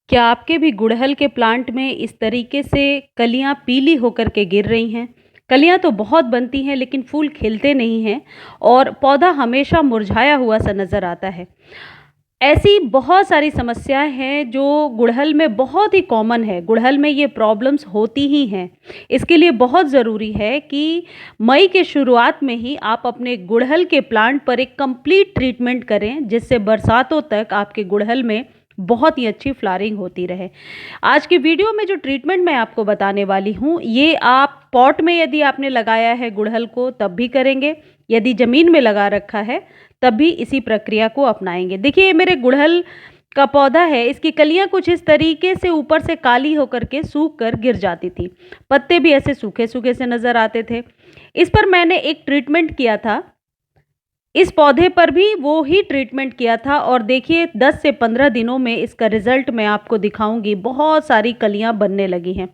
क्या आपके भी गुड़हल के प्लांट में इस तरीके से कलियां पीली होकर के गिर रही हैं? कलियां तो बहुत बनती हैं लेकिन फूल खिलते नहीं हैं और पौधा हमेशा मुरझाया हुआ सा नज़र आता है। ऐसी बहुत सारी समस्याएं हैं जो गुड़हल में बहुत ही कॉमन है। गुड़हल में ये प्रॉब्लम्स होती ही हैं। इसके लिए बहुत ज़रूरी है कि मई के शुरुआत में ही आप अपने गुड़हल के प्लांट पर एक कंप्लीट ट्रीटमेंट करें, जिससे बरसातों तक आपके गुड़हल में बहुत ही अच्छी फ्लावरिंग होती रहे। आज की वीडियो में जो ट्रीटमेंट मैं आपको बताने वाली हूँ, ये आप पॉट में यदि आपने लगाया है गुड़हल को तब भी करेंगे, यदि ज़मीन में लगा रखा है तब भी इसी प्रक्रिया को अपनाएंगे। देखिए, ये मेरे गुड़हल का पौधा है। इसकी कलियां कुछ इस तरीके से ऊपर से काली होकर के सूख कर गिर जाती थी। पत्ते भी ऐसे सूखे सूखे से नज़र आते थे। इस पर मैंने एक ट्रीटमेंट किया था। इस पौधे पर भी वो ही ट्रीटमेंट किया था और देखिए 10 से 15 दिनों में इसका रिजल्ट मैं आपको दिखाऊंगी। बहुत सारी कलियां बनने लगी हैं।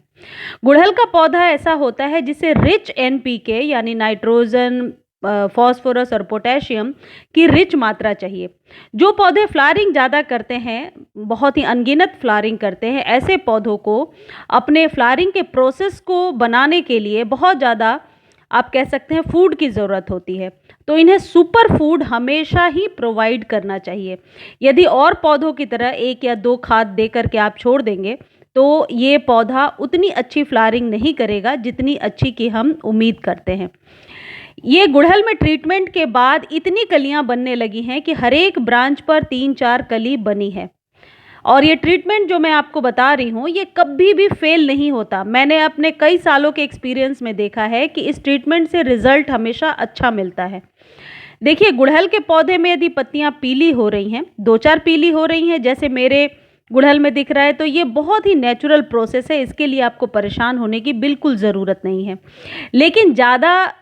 गुड़हल का पौधा ऐसा होता है जिसे रिच एनपीके यानी नाइट्रोजन, फास्फोरस और पोटेशियम की रिच मात्रा चाहिए। जो पौधे फ्लावरिंग ज़्यादा करते हैं, बहुत ही अनगिनत फ्लावरिंग करते हैं, ऐसे पौधों को अपने फ्लावरिंग के प्रोसेस को बनाने के लिए बहुत ज़्यादा, आप कह सकते हैं, फूड की ज़रूरत होती है। तो इन्हें सुपर फूड हमेशा ही प्रोवाइड करना चाहिए। यदि और पौधों की तरह 1 या 2 खाद दे करके आप छोड़ देंगे तो ये पौधा उतनी अच्छी फ्लावरिंग नहीं करेगा जितनी अच्छी की हम उम्मीद करते हैं। ये गुड़हल में ट्रीटमेंट के बाद इतनी कलियां बनने लगी हैं कि हर एक ब्रांच पर 3-4 कली बनी है। और ये ट्रीटमेंट जो मैं आपको बता रही हूँ, ये कभी भी फेल नहीं होता। मैंने अपने कई सालों के एक्सपीरियंस में देखा है कि इस ट्रीटमेंट से रिजल्ट हमेशा अच्छा मिलता है। देखिए, गुड़हल के पौधे में यदि पत्तियां पीली हो रही हैं, 2-4 पीली हो रही हैं, जैसे मेरे गुड़हल में दिख रहा है, तो ये बहुत ही नेचुरल प्रोसेस है। इसके लिए आपको परेशान होने की बिल्कुल ज़रूरत नहीं है। लेकिन ज़्यादा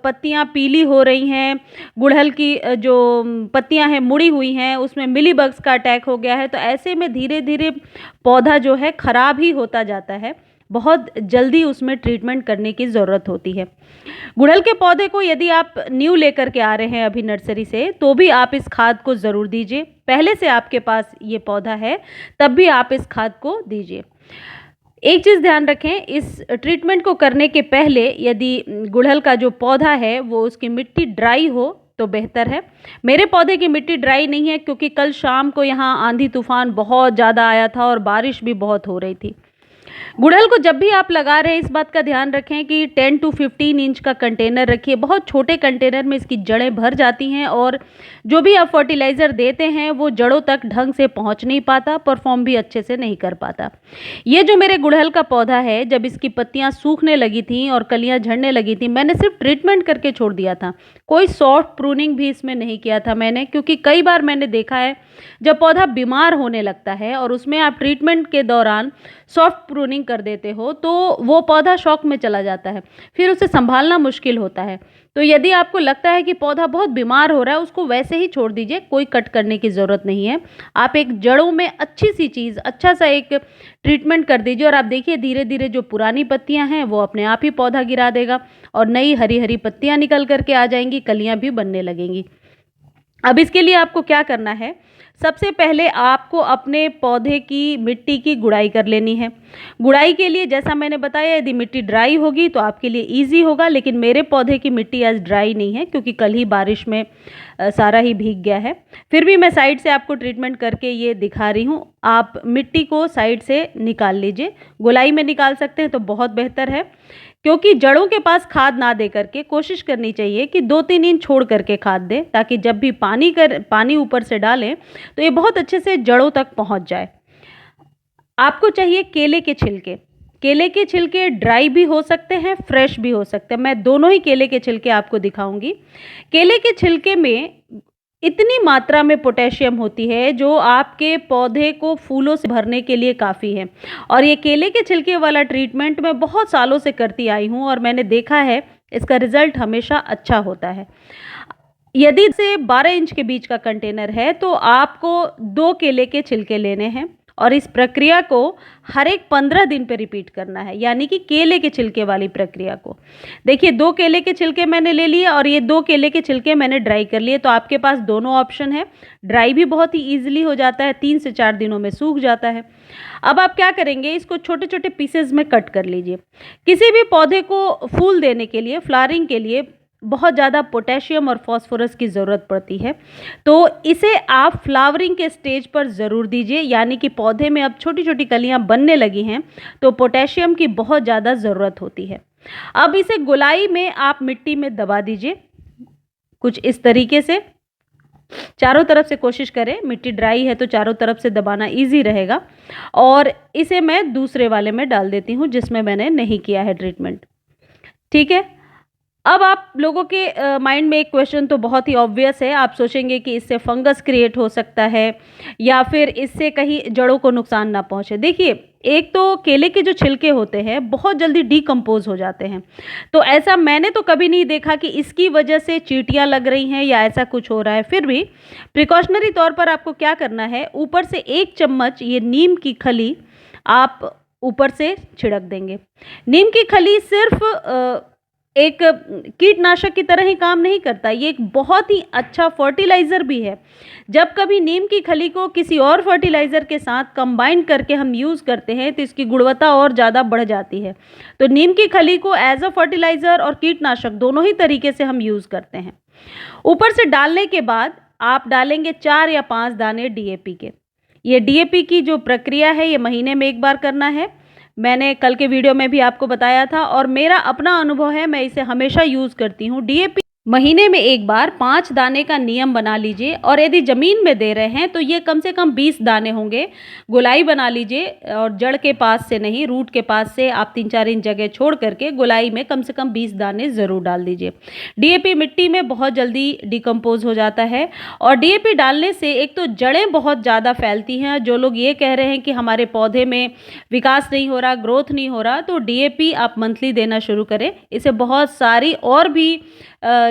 पत्तियां पीली हो रही हैं, गुड़हल की जो पत्तियां हैं मुड़ी हुई हैं, उसमें मिलीबग्स का अटैक हो गया है, तो ऐसे में धीरे धीरे पौधा जो है ख़राब ही होता जाता है। बहुत जल्दी उसमें ट्रीटमेंट करने की ज़रूरत होती है। गुड़हल के पौधे को यदि आप न्यू लेकर के आ रहे हैं अभी नर्सरी से, तो भी आप इस खाद को ज़रूर दीजिए। पहले से आपके पास ये पौधा है तब भी आप इस खाद को दीजिए। एक चीज़ ध्यान रखें, इस ट्रीटमेंट को करने के पहले यदि गुड़हल का जो पौधा है वो उसकी मिट्टी ड्राई हो तो बेहतर है। मेरे पौधे की मिट्टी ड्राई नहीं है क्योंकि कल शाम को यहाँ आंधी तूफान बहुत ज़्यादा आया था और बारिश भी बहुत हो रही थी। गुड़हल को जब भी आप लगा रहे हैं, इस बात का ध्यान रखें कि 10 to 15 इंच का कंटेनर रखिए। बहुत छोटे कंटेनर में इसकी जड़ें भर जाती हैं और जो भी आप फर्टिलाइज़र देते हैं वो जड़ों तक ढंग से पहुंच नहीं पाता, परफॉर्म भी अच्छे से नहीं कर पाता। ये जो मेरे गुड़हल का पौधा है, जब इसकी पत्तियां सूखने लगी थी और कलियां झड़ने लगी थी, मैंने सिर्फ ट्रीटमेंट करके छोड़ दिया था। कोई सॉफ्ट प्रूनिंग भी इसमें नहीं किया था मैंने, क्योंकि कई बार मैंने देखा है जब पौधा बीमार होने लगता है और उसमें आप ट्रीटमेंट के दौरान सॉफ्ट प्रूनिंग कर देते हो तो वो पौधा शॉक में चला जाता है, फिर उसे संभालना मुश्किल होता है। तो यदि आपको लगता है कि पौधा बहुत बीमार हो रहा है, उसको वैसे ही छोड़ दीजिए, कोई कट करने की ज़रूरत नहीं है। आप एक जड़ों में अच्छी सी चीज़, अच्छा सा एक ट्रीटमेंट कर दीजिए और आप देखिए धीरे धीरे जो पुरानी पत्तियां हैं वो अपने आप ही पौधा गिरा देगा और नई हरी हरी पत्तियां निकल करके आ जाएंगी, कलियां भी बनने लगेंगी। अब इसके लिए आपको क्या करना है, सबसे पहले आपको अपने पौधे की मिट्टी की गुड़ाई कर लेनी है। गुड़ाई के लिए जैसा मैंने बताया, यदि मिट्टी ड्राई होगी तो आपके लिए इजी होगा, लेकिन मेरे पौधे की मिट्टी आज ड्राई नहीं है क्योंकि कल ही बारिश में सारा ही भीग गया है। फिर भी मैं साइड से आपको ट्रीटमेंट करके ये दिखा रही हूँ। आप मिट्टी को साइड से निकाल लीजिए, गोलाई में निकाल सकते हैं तो बहुत बेहतर है, क्योंकि जड़ों के पास खाद ना दे करके कोशिश करनी चाहिए कि 2-3 इंच छोड़ करके खाद दें, ताकि जब भी पानी ऊपर से डालें तो ये बहुत अच्छे से जड़ों तक पहुंच जाए। आपको चाहिए केले के छिलके। केले के छिलके ड्राई भी हो सकते हैं, फ्रेश भी हो सकते हैं। मैं दोनों ही केले के छिलके आपको दिखाऊंगी। केले के छिलके में इतनी मात्रा में पोटेशियम होती है जो आपके पौधे को फूलों से भरने के लिए काफ़ी है। और ये केले के छिलके वाला ट्रीटमेंट मैं बहुत सालों से करती आई हूँ और मैंने देखा है इसका रिजल्ट हमेशा अच्छा होता है। यदि से 12 इंच के बीच का कंटेनर है तो आपको 2 केले के छिलके लेने हैं और इस प्रक्रिया को हर एक 15 दिन पे रिपीट करना है, यानी कि केले के छिलके वाली प्रक्रिया को। देखिए 2 केले के छिलके मैंने ले लिए और ये 2 केले के छिलके मैंने ड्राई कर लिए, तो आपके पास दोनों ऑप्शन है। ड्राई भी बहुत ही ईजिली हो जाता है, 3 से 4 दिनों में सूख जाता है। अब आप क्या करेंगे, इसको छोटे छोटे पीसेज में कट कर लीजिए। किसी भी पौधे को फूल देने के लिए, फ्लावरिंग के लिए बहुत ज़्यादा पोटेशियम और फास्फोरस की ज़रूरत पड़ती है, तो इसे आप फ्लावरिंग के स्टेज पर ज़रूर दीजिए, यानी कि पौधे में अब छोटी छोटी कलियां बनने लगी हैं तो पोटेशियम की बहुत ज़्यादा ज़रूरत होती है। अब इसे गोलाई में आप मिट्टी में दबा दीजिए, कुछ इस तरीके से चारों तरफ से कोशिश करें, मिट्टी ड्राई है तो चारों तरफ से दबाना इजी रहेगा। और इसे मैं दूसरे वाले में डाल देती हूँ जिसमें मैंने नहीं किया है ट्रीटमेंट। ठीक है, अब आप लोगों के माइंड में एक क्वेश्चन तो बहुत ही ऑब्वियस है, आप सोचेंगे कि इससे फंगस क्रिएट हो सकता है या फिर इससे कहीं जड़ों को नुकसान ना पहुंचे। देखिए, एक तो केले के जो छिलके होते हैं बहुत जल्दी डीकम्पोज हो जाते हैं, तो ऐसा मैंने तो कभी नहीं देखा कि इसकी वजह से चींटियां लग रही हैं या ऐसा कुछ हो रहा है। फिर भी प्रिकॉशनरी तौर पर आपको क्या करना है, ऊपर से 1 चम्मच ये नीम की खली आप ऊपर से छिड़क देंगे। नीम की खली सिर्फ एक कीटनाशक की तरह ही काम नहीं करता, ये एक बहुत ही अच्छा फर्टिलाइज़र भी है। जब कभी नीम की खली को किसी और फर्टिलाइज़र के साथ कंबाइन करके हम यूज़ करते हैं तो इसकी गुणवत्ता और ज़्यादा बढ़ जाती है। तो नीम की खली को एज अ फर्टिलाइज़र और कीटनाशक दोनों ही तरीके से हम यूज़ करते हैं। ऊपर से डालने के बाद आप डालेंगे 4 या 5 दाने डीएपी के। ये डीएपी की जो प्रक्रिया है ये महीने में 1 बार करना है। मैंने कल के वीडियो में भी आपको बताया था और मेरा अपना अनुभव है, मैं इसे हमेशा यूज़ करती हूँ। डीएपी महीने में 1 बार 5 दाने का नियम बना लीजिए, और यदि ज़मीन में दे रहे हैं तो ये कम से कम 20 दाने होंगे। गोलाई बना लीजिए और जड़ के पास से नहीं, रूट के पास से आप 3-4 इंच जगह छोड़ करके गोलाई में कम से कम 20 दाने ज़रूर डाल दीजिए। डीएपी मिट्टी में बहुत जल्दी डिकम्पोज हो जाता है और डीएपी डालने से एक तो जड़ें बहुत ज़्यादा फैलती हैं। जो लोग ये कह रहे हैं कि हमारे पौधे में विकास नहीं हो रहा, ग्रोथ नहीं हो रहा, तो डीएपी आप मंथली देना शुरू करें। इसे बहुत सारी और भी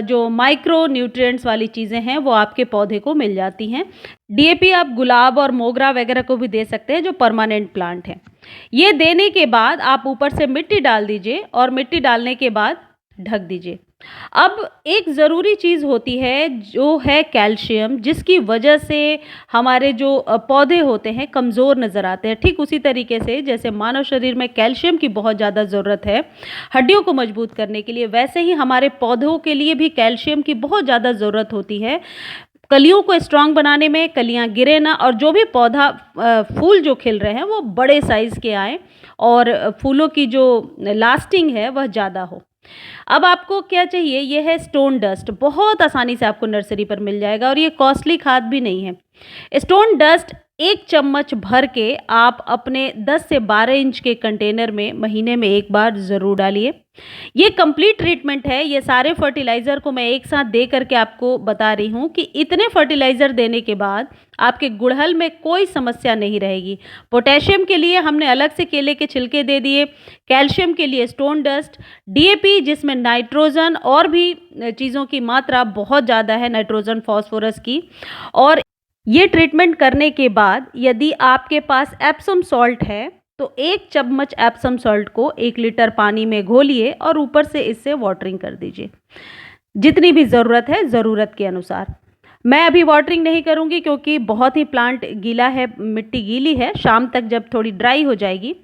जो माइक्रो न्यूट्रिएंट्स वाली चीज़ें हैं वो आपके पौधे को मिल जाती हैं। डीएपी आप गुलाब और मोगरा वगैरह को भी दे सकते हैं जो परमानेंट प्लांट हैं। ये देने के बाद आप ऊपर से मिट्टी डाल दीजिए और मिट्टी डालने के बाद ढक दीजिए। अब एक ज़रूरी चीज़ होती है जो है कैल्शियम, जिसकी वजह से हमारे जो पौधे होते हैं कमज़ोर नज़र आते हैं। ठीक उसी तरीके से जैसे मानव शरीर में कैल्शियम की बहुत ज़्यादा ज़रूरत है हड्डियों को मजबूत करने के लिए, वैसे ही हमारे पौधों के लिए भी कैल्शियम की बहुत ज़्यादा ज़रूरत होती है कलियों को स्ट्रांग बनाने में, कलियां गिरे ना, और जो भी पौधा फूल जो खिल रहे हैं वो बड़े साइज़ के आए और फूलों की जो लास्टिंग है वह ज़्यादा हो। अब आपको क्या चाहिए, ये है स्टोन डस्ट। बहुत आसानी से आपको नर्सरी पर मिल जाएगा और ये कॉस्टली खाद भी नहीं है। स्टोन डस्ट 1 चम्मच भर के आप अपने 10 से 12 इंच के कंटेनर में महीने में 1 बार ज़रूर डालिए। ये कंप्लीट ट्रीटमेंट है। ये सारे फर्टिलाइज़र को मैं एक साथ दे करके आपको बता रही हूँ कि इतने फर्टिलाइज़र देने के बाद आपके गुड़हल में कोई समस्या नहीं रहेगी। पोटेशियम के लिए हमने अलग से केले के छिलके दे दिए, कैल्शियम के लिए स्टोन डस्ट, डीएपी जिसमें नाइट्रोजन और भी चीज़ों की मात्रा बहुत ज़्यादा है, नाइट्रोजन फॉस्फोरस की। और ये ट्रीटमेंट करने के बाद यदि आपके पास एप्सम सॉल्ट है तो 1 चम्मच एप्सम सॉल्ट को 1 लीटर पानी में घोलिए और ऊपर से इससे वाटरिंग कर दीजिए, जितनी भी ज़रूरत है ज़रूरत के अनुसार। मैं अभी वाटरिंग नहीं करूँगी क्योंकि बहुत ही प्लांट गीला है, मिट्टी गीली है। शाम तक जब थोड़ी ड्राई हो जाएगी,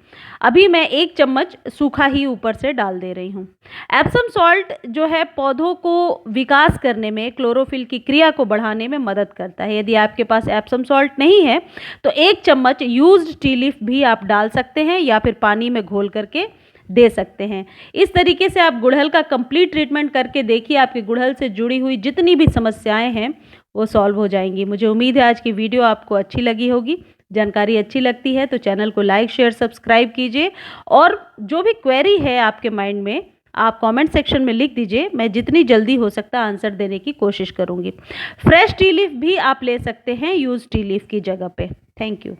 अभी मैं 1 चम्मच सूखा ही ऊपर से डाल दे रही हूँ। एप्सम सॉल्ट जो है पौधों को विकास करने में, क्लोरोफिल की क्रिया को बढ़ाने में मदद करता है। यदि आपके पास एप्सम सॉल्ट नहीं है तो 1 चम्मच यूज्ड टी लीफ भी आप डाल सकते हैं या फिर पानी में घोल करके दे सकते हैं। इस तरीके से आप गुड़हल का कंप्लीट ट्रीटमेंट करके देखिए, आपके गुड़हल से जुड़ी हुई जितनी भी समस्याएं हैं वो सॉल्व हो जाएंगी। मुझे उम्मीद है आज की वीडियो आपको अच्छी लगी होगी। जानकारी अच्छी लगती है तो चैनल को लाइक, शेयर, सब्सक्राइब कीजिए और जो भी क्वेरी है आपके माइंड में आप कमेंट सेक्शन में लिख दीजिए। मैं जितनी जल्दी हो सकता आंसर देने की कोशिश करूँगी। फ्रेश टी लीफ भी आप ले सकते हैं यूज टी लीफ की जगह पे। Thank you.